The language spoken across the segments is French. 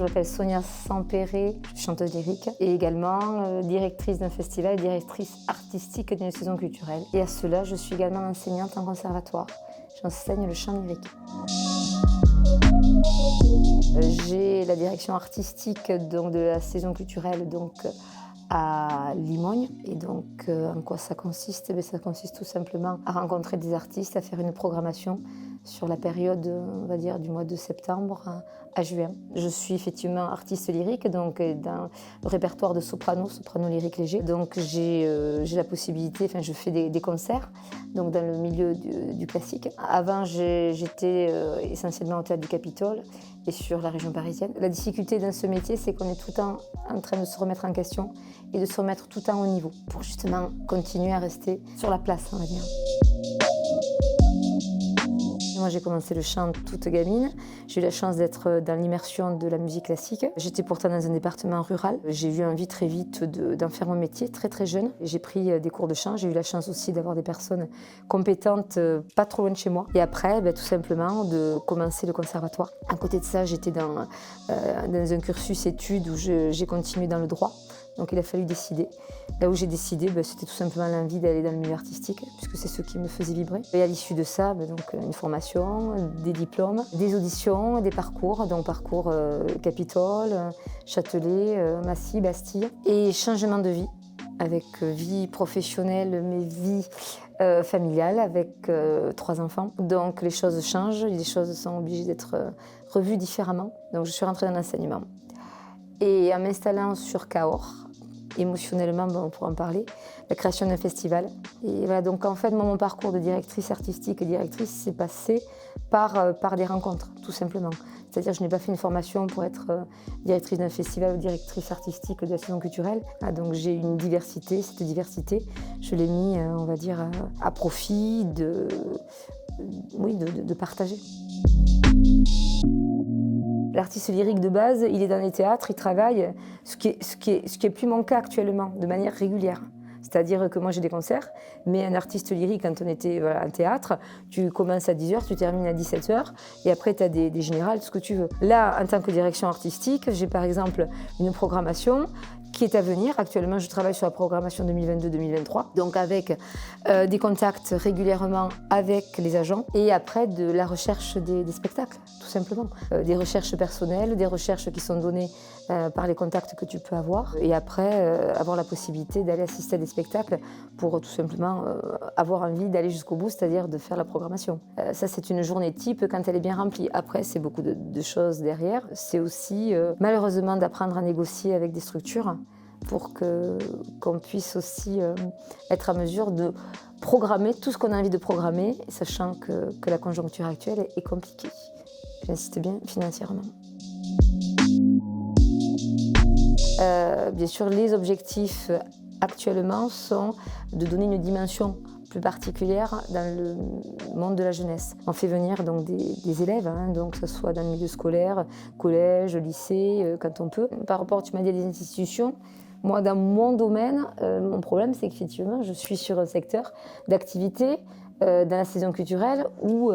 m'appelle Sonia Sampéré, chanteuse lyrique et également directrice d'un festival et directrice artistique d'une saison culturelle. Et à cela, je suis également enseignante en conservatoire. J'enseigne le chant lyrique. J'ai la direction artistique donc, de la saison culturelle à Limogne. Et donc, en quoi ça consiste? Ça consiste tout simplement à rencontrer des artistes, à faire une programmation sur la période, on va dire, du mois de septembre à juin. Je suis effectivement artiste lyrique, donc dans le répertoire de soprano lyrique léger. Donc j'ai la possibilité, enfin je fais des concerts, donc dans le milieu du classique. Avant j'étais essentiellement au Théâtre du Capitole et sur la région parisienne. La difficulté dans ce métier, c'est qu'on est tout le temps en train de se remettre en question et de se remettre tout le temps au niveau pour justement continuer à rester sur la place, on va dire. Moi, j'ai commencé le chant toute gamine. J'ai eu la chance d'être dans l'immersion de la musique classique. J'étais pourtant dans un département rural. J'ai eu envie très vite d'en faire mon métier, très très jeune. J'ai pris des cours de chant. J'ai eu la chance aussi d'avoir des personnes compétentes pas trop loin de chez moi. Et après, tout simplement, de commencer le conservatoire. À côté de ça, j'étais dans un cursus études où j'ai continué dans le droit. Donc il a fallu décider. Là où j'ai décidé, c'était tout simplement l'envie d'aller dans le milieu artistique, puisque c'est ce qui me faisait vibrer. Et à l'issue de ça, donc une formation, des diplômes, des auditions, des parcours, donc parcours Capitole, Châtelet, Massy, Bastille, et changement de vie, avec vie professionnelle, mais vie familiale, avec 3 enfants. Donc les choses changent, les choses sont obligées d'être revues différemment. Donc je suis rentrée dans l'enseignement. Et en m'installant sur Cahors, émotionnellement, on pourra en parler, la création d'un festival. Et voilà, donc en fait, mon parcours de directrice artistique et directrice s'est passé par des rencontres, tout simplement. C'est-à-dire que je n'ai pas fait une formation pour être directrice d'un festival ou directrice artistique de la saison culturelle. Donc j'ai une diversité, cette diversité, je l'ai mis, on va dire, à profit de partager. L'artiste lyrique de base, il est dans les théâtres, il travaille, ce qui est plus mon cas actuellement, de manière régulière. C'est-à-dire que moi j'ai des concerts, mais un artiste lyrique, quand on était en théâtre, tu commences à 10h, tu termines à 17h, et après tu as des générales, tout ce que tu veux. Là, en tant que direction artistique, j'ai par exemple une programmation qui est à venir. Actuellement, je travaille sur la programmation 2022-2023, donc avec des contacts régulièrement avec les agents et après de la recherche des spectacles, tout simplement. Des recherches personnelles, des recherches qui sont données par les contacts que tu peux avoir et après avoir la possibilité d'aller assister à des spectacles pour tout simplement avoir envie d'aller jusqu'au bout, c'est-à-dire de faire la programmation. Ça, c'est une journée type quand elle est bien remplie. Après, c'est beaucoup de choses derrière. C'est aussi malheureusement d'apprendre à négocier avec des structures pour qu'on puisse aussi être à mesure de programmer tout ce qu'on a envie de programmer, sachant que la conjoncture actuelle est compliquée. J'insiste bien, financièrement. Bien sûr, les objectifs actuellement sont de donner une dimension plus particulière dans le monde de la jeunesse. On fait venir donc des élèves, donc que ce soit dans le milieu scolaire, collège, lycée, quand on peut. Par rapport, tu m'as dit, à des institutions. Moi, dans mon domaine, mon problème, c'est qu'effectivement, je suis sur un secteur d'activité dans la saison culturelle où,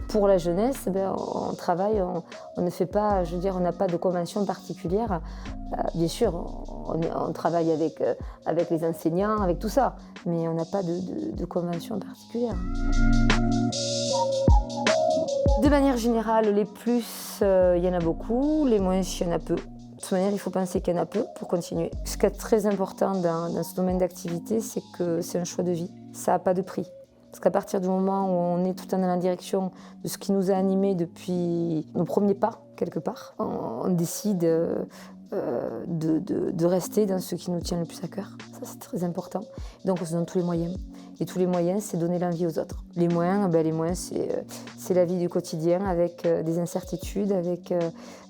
pour la jeunesse, on travaille, on ne fait pas, je veux dire, on n'a pas de convention particulière. Bien sûr, on travaille avec les enseignants, avec tout ça, mais on n'a pas de convention particulière. De manière générale, les plus, il y en a beaucoup, les moins, il y en a peu. De toute manière, il faut penser qu'il y en a peu pour continuer. Ce qui est très important dans ce domaine d'activité, c'est que c'est un choix de vie. Ça n'a pas de prix. Parce qu'à partir du moment où on est tout le temps dans la direction de ce qui nous a animés depuis nos premiers pas, quelque part, on décide de rester dans ce qui nous tient le plus à cœur. Ça, c'est très important. Donc, on se donne tous les moyens. Et tous les moyens, c'est donner l'envie aux autres. Les moyens, c'est la vie du quotidien avec des incertitudes, avec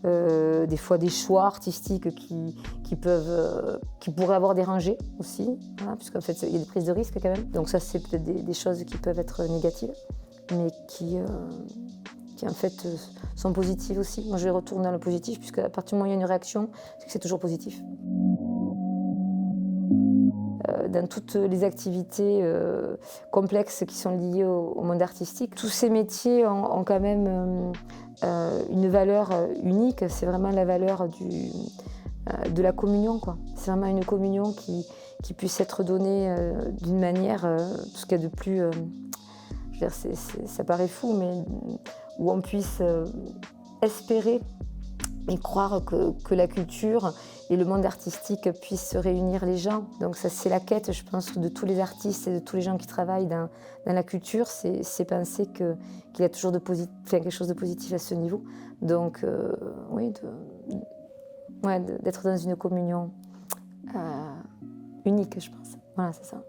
des fois des choix artistiques qui pourraient avoir dérangé aussi, puisqu'en fait, il y a des prises de risques quand même. Donc ça, c'est peut-être des choses qui peuvent être négatives, mais qui en fait sont positives aussi. Moi, je retourne dans le positif, puisque à partir du moment où il y a une réaction, c'est que c'est toujours positif. dans toutes les activités complexes qui sont liées au monde artistique. Tous ces métiers ont quand même une valeur unique, c'est vraiment la valeur de la communion, quoi. C'est vraiment une communion qui puisse être donnée d'une manière, tout ce qu'il y a de plus... je veux dire, ça paraît fou, mais où on puisse espérer et croire que la culture et le monde artistique puissent réunir les gens. Donc ça, c'est la quête, je pense, de tous les artistes et de tous les gens qui travaillent dans la culture, c'est penser qu'il y a toujours quelque chose de positif à ce niveau. Donc oui, d'être dans une communion unique, je pense. Voilà, c'est ça.